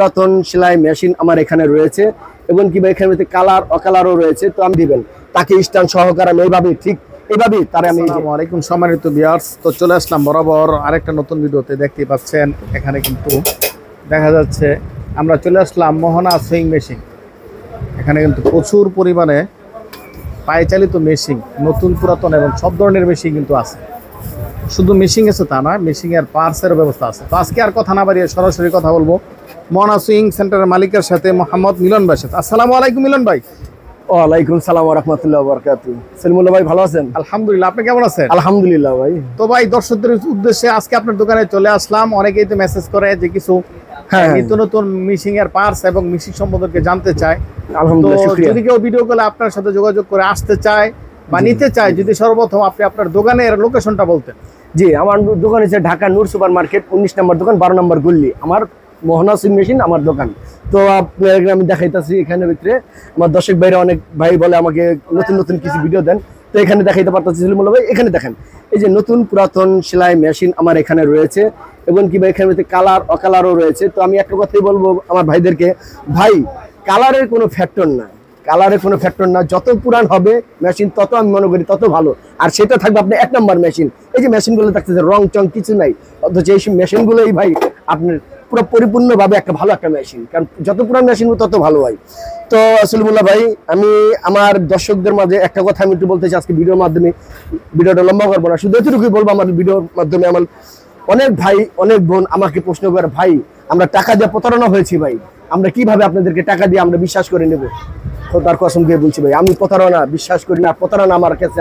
পুরাতন সেলাই মেশিন আমার এখানে রয়েছে এবং কি এখানে কালার অকালারও রয়েছে। তো আমি দিবেন তাকে স্ট্যান্ড সহকারে আমি এইভাবে ঠিক এইভাবেই তার আমি। আসসালামু আলাইকুম সম্মানিত ভিউয়ার্স, তো চলে আসলাম বরাবর আরেকটা নতুন ভিডিওতে। দেখতে পাচ্ছেন এখানে কিন্তু দেখা যাচ্ছে আমরা চলে আসলাম মোহনা সুইং মেশিন। এখানে কিন্তু প্রচুর পরিমাণে পায়ে চালিত মেশিন, নতুন পুরাতন এবং সব ধরনের মেশিন কিন্তু আছে। শুধু মেশিন আছে তা না, মেশিনের পার্টসের ব্যবস্থা আছে। তো আজকে আর কথা না বাড়িয়ে সরাসরি কথা বলবো মোহনা সুইং সেন্টারের মালিকের সাথে, মোহাম্মদ মিলন ভাইয়ের সাথে। আসসালামু আলাইকুম মিলন ভাই। ওয়ালাইকুম সালাম ওয়া রাহমাতুল্লাহি ওয়া বারাকাতুহু। সলিমুল্লাহ ভাই ভালো আছেন? আলহামদুলিল্লাহ, আপনি কেমন আছেন? আলহামদুলিল্লাহ ভাই। তো ভাই দর্শকদের উদ্দেশ্যে আজকে আপনার দোকানে চলে আসলাম। অনেকেই তো মেসেজ করে যে কিছু নিত্য নতুন মিশিং এর পার্টস এবং মিশিং সম্পর্কে জানতে চায়। আলহামদুলিল্লাহ, শুকরিয়া। যদি কেউ ভিডিও কলে আপনার সাথে যোগাযোগ করে আসতে চায় বা নিতে চায়, যদি সর্বপ্রথম আপনি আপনার দোকানের লোকেশনটা বলতেন। জি, আমার দোকান হচ্ছে ঢাকা নূর সুপার মার্কেট 19 নম্বর দোকান, 12 নম্বর গল্লি। আমার মোহনা সুইং মেশিন আমার দোকান। তো আপনার আমি দেখাইতেছি এখানে ভিতরে আমার দর্শক ভাইরা অনেক ভাই বলে আমাকে নতুন নতুন কিছু ভিডিও দেন, তো এখানে দেখাইতে পারতেছি সলিমুল্লাহ ভাই। এখানে দেখেন এই যে নতুন পুরাতন সেলাই মেশিন আমার এখানে রয়েছে এবং কি এখানে কালার অকালারও রয়েছে। তো আমি একটা কথাই বলবো আমার ভাইদেরকে, ভাই কালারের কোনো ফ্যাক্টর না, কালারের কোনো ফ্যাক্টর না। যত পুরান হবে মেশিন তত আমি মনে করি তত ভালো। আর সেটা থাকবে আপনার 1 নম্বর মেশিন। এই যে মেশিনগুলো থাকতেছে রং চং কিছু নাই, অথচ এই মেশিনগুলোই ভাই আপনার পুরো পরিপূর্ণভাবে একটা ভালো একটা মেশিন। কারণ যত পুরান মেশিন তত ভালো হয়। তো সলিমুল্লাহ ভাই, আমি আমার দর্শকদের মাঝে একটা কথা আমি একটু বলতে চাই আজকে ভিডিওর মাধ্যমে। ভিডিওটা লম্বা করবো না, শুধু এতটুকুই বলবো। আমার ভিডিওর মাধ্যমে আমার অনেক ভাই অনেক বোন আমাকে প্রশ্ন করে, ভাই আমরা টাকা দিয়ে প্রতারণা হয়েছি ভাই, আমরা কিভাবে আপনাদেরকে টাকা দিয়ে আমরা বিশ্বাস করে নেব? তো তার কসম দিয়ে বলছি ভাই, আমি প্রতারণা বিশ্বাস করি না। প্রতারণা আমার কাছে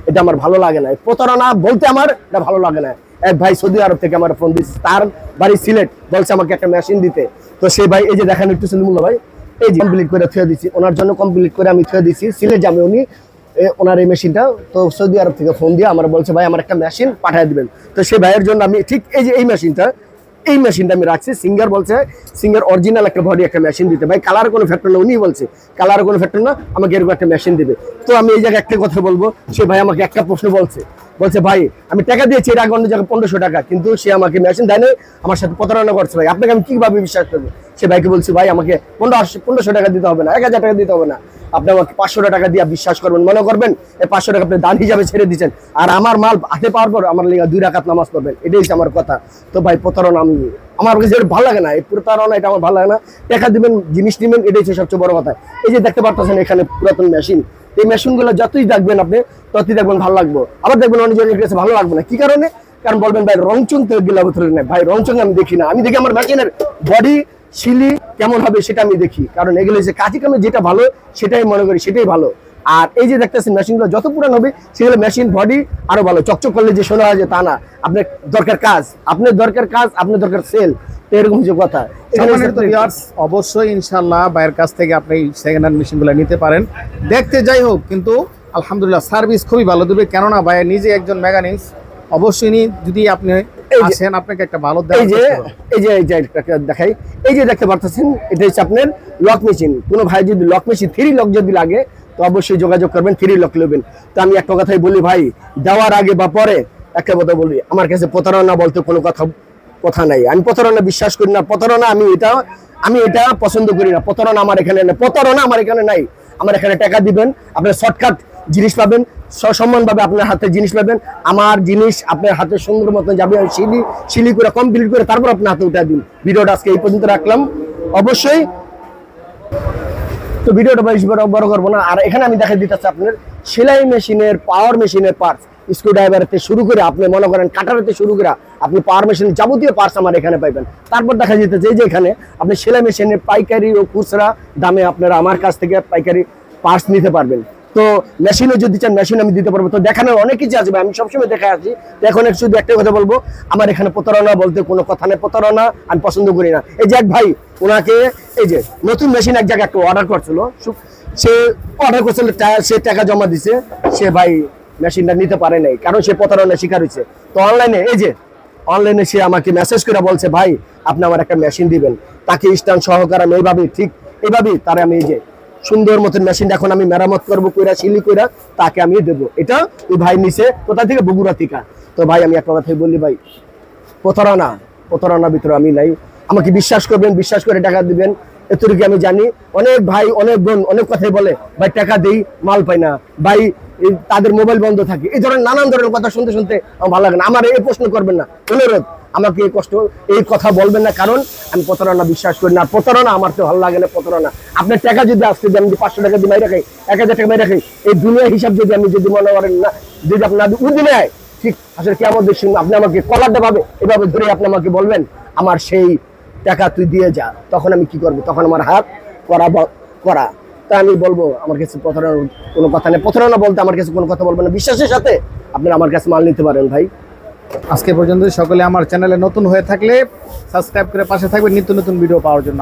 এটা আমার ভালো লাগে না। প্রতারণা বলতে আমার এটা ভালো লাগে না। এক ভাই সৌদি আরব থেকে আমার ফোন দিচ্ছে, তার বাড়ি সিলেট, বলছে আমাকে একটা মেশিন দিতে। তো সেই ভাই এই যে দেখেন একটু সলিমুল্লাহ ভাই, এই যে কমপ্লিট করে থুয়ে দিচ্ছি ওনার জন্য, কমপ্লিট করে আমি থুয়ে দিচ্ছি সিলেট যাবে উনি ওনার এই মেশিনটা। তো সৌদি আরব থেকে ফোন দিয়ে আমার বলছে ভাই আমার একটা মেশিন পাঠিয়ে দিবেন। তো সেই ভাইয়ের জন্য আমি ঠিক এই যে এই মেশিনটা আমি রাখছি। সিঙ্গার বলছে সিঙ্গার অরিজিনাল একটা বডি একটা মেশিন দিতে। ভাই কালার কোনো ফ্যাক্টর না, উনি বলছে কালার কোনো ফ্যাক্টর না, আমাকে এরকম একটা মেশিন দিবে। তো আমি এই জায়গায় একটা কথা বলবো, সে ভাই আমাকে একটা প্রশ্ন বলছে ভাই আমি টাকা দিয়েছি এর আগে অন্য জায়গায় 1500 টাকা, কিন্তু সে আমাকে মেশিন দেয় না, আমার সাথে প্রতারণা করছে। ভাই আপনাকে আমি কিভাবে বিশ্বাস করবো? সে ভাইকে বলছি ভাই আমাকে 1500 টাকা দিতে হবে না, 1000 টাকা দিতে হবে না, আপনি আমাকে 500 টাকা দিয়ে বিশ্বাস করবেন, মনে করবেন এই 500 টাকা আপনি দান হিসাবে ছেড়ে দিচ্ছেন, আর আমার মাল হাতে পাওয়ার পর আমার লেগে 2 রাকাত নামাজ পড়বেন। এটাই হচ্ছে আমার কথা। তো ভাই প্রতারণা আমার কাছে ভালো লাগে না, এই প্রতারণা এটা আমার ভালো লাগে না। টাকা দিবেন, জিনিস নিবেন, এটাই হচ্ছে সবচেয়ে বড় কথা। এই যে দেখতে পাচ্ছেন এখানে পুরাতন মেশিন, এই মেশিনগুলো যতই দেখবেন আপনি ততই দেখবেন ভালো লাগবে, আবার দেখবেন অনেকজনের কাছে ভালো লাগবে না। কি কারণে? কারণ বলবেন ভাই রংচং তো গেলা ভিতরে নেই। ভাই রংচং আমি দেখি না, আমি দেখি আমার মেশিনের বডি শিলি কেমন হবে সেটা আমি দেখি। কারণ এগুলো যে কাজে কামে যেটা ভালো সেটাই মনে করি সেটাই ভালো। আর এই যে দেখতেছেন মেশিনগুলো যত পুরান হবে সেগুলো মেশিন বডি আরো ভালো, চকচক করলে যে শোনা হয় যে তা না। আপনার দরকার কাজ, আপনার দরকার সেল, এরকম যে কথা। অবশ্যই ইনশাল্লাহ ভাইয়ের কাছ থেকে আপনি সেকেন্ড হ্যান্ড মেশিনগুলো নিতে পারেন। দেখতে যাই হোক, কিন্তু আলহামদুলিল্লাহ সার্ভিস খুবই ভালো দেবে, কেননা ভাই নিজে একজন মেকানিক্স। অবশ্যই যদি আপনি আসেন আপনাকে একটা ভালো দেখাই। এই যে দেখতে পারতেছেন এটা হচ্ছে আপনার লক মেশিন। কোনো ভাই যদি লক মেশিন 3 লক যদি লাগে তো অবশ্যই যোগাযোগ করবেন, 3 লক নেবেন। তো আমি একটা কথাই বলি ভাই, দেওয়ার আগে বা পরে একটা কথা বলি, আমার কাছে প্রতারণা বলতে কোনো কথা নাই। আমি প্রতারণা বিশ্বাস করি না, প্রতারণা আমি এটা পছন্দ করি না। প্রতারণা আমার এখানে নাই। আমার এখানে টাকা দিবেন, আপনার শর্টকাট জিনিস পাবেন, সসম্মানভাবে আপনার হাতে জিনিস পাবেন। আমার জিনিস আপনার হাতে সুন্দর মতন যাবে, আমি শিলি করে কমপ্লিট করে তারপর আপনার হাতে উঠে দিন। ভিডিওটা আজকে এই পর্যন্ত রাখলাম। অবশ্যই তো ভিডিওটা বেশি বড় করবো না। আর এখানে আমি দেখা দিতেছি আপনার সেলাই মেশিনের, পাওয়ার মেশিনের পার্টস, স্ক্রু ড্রাইভার থেকে শুরু করে আপনি মনে করেন কাটারতে শুরু করে আপনি পাওয়ার মেশিনের যাবতীয় পার্টস আমার এখানে পাইবেন। তারপর দেখা যেতেছে যে এখানে আপনি সেলাই মেশিনের পাইকারি ও খুচরা দামে আপনারা আমার কাছ থেকে পাইকারি পার্টস নিতে পারবেন। তো মেশিনও যদি চান মেশিন আমি দিতে পারবো। তো দেখানোর অনেক কিছু আছে, আমি সবসময় দেখা আছি। এখন শুধু একটা কথা বলবো, আমার এখানে প্রতারণা বলতে কোনো কথা নেই, প্রতারণা আমি পছন্দ করি না। এই যে এক ভাই ওনাকে এই যে নতুন মেশিন এক জায়গায় একটা অর্ডার করছিল, সে অর্ডার করছিল, সে টাকা জমা দিছে, সে ভাই মেশিনটা নিতে পারে নাই, কারণ সে প্রতারণার শিকার হয়েছে। তো অনলাইনে সে আমাকে মেসেজ করে বলছে ভাই আপনি আমার একটা মেশিন দিবেন, তাকে স্ট্যান্ড সহকারে আমি এইভাবেই তারে আমি এই যে সুন্দর মতন মেশিনটা এখন আমি মেরামত করবো, কইরা শিলি কইরা তাকে আমি দেবো। এটা ওই ভাই নিছে কোথা থেকে? বগুড়া থেকে। তো ভাই আমি একটা কথাই বলি ভাই, প্রতারণা ভিতরে আমি নাই। আমাকে বিশ্বাস করবেন, বিশ্বাস করে টাকা দিবেন, এতটুকু আমি জানি। অনেক ভাই অনেক বোন অনেক কথাই বলে, ভাই টাকা দেই মাল পাই না, ভাই তাদের মোবাইল বন্ধ থাকে, এই ধরনের নানান ধরনের কথা শুনতে শুনতে আমার ভালো লাগে না। আমার এই প্রশ্ন করবেন না, অনুরোধ, আমাকে এই কথা বলবেন না, কারণ আমি প্রতারণা বিশ্বাস করি না। প্রতারণা আমার তো ভালো লাগে না। প্রতারণা, আপনার টাকা যদি আসতে আমি 500 টাকা দিয়ে বাইরে রাখি, 1000 টাকা বাইরে রাখি, এই দুনিয়া হিসাব যদি আমি যদি মনে করেন না, যদি আপনার উদিনে হয়, ঠিক আসলে কি আমাদের সঙ্গে আপনি আমাকে কলারটা ভাবে এভাবে ধরে আপনি আমাকে বলবেন আমার সেই টাকা তুই দিয়ে যা, তখন আমি কি করবো? তখন আমার হাত করা। তা আমি বলবো আমার কাছে প্রতারণার কোনো কথা নেই। প্রতারণা বলতে আমার কাছে কোনো কথা বলবেন না, বিশ্বাসের সাথে আপনারা আমার কাছে মাল নিতে পারেন ভাই। আজকে পর্যন্ত সকলে আমার চ্যানেলে নতুন হয়ে থাকলে সাবস্ক্রাইব করে পাশে থাকবেন নিত্য নতুন ভিডিও পাওয়ার জন্য।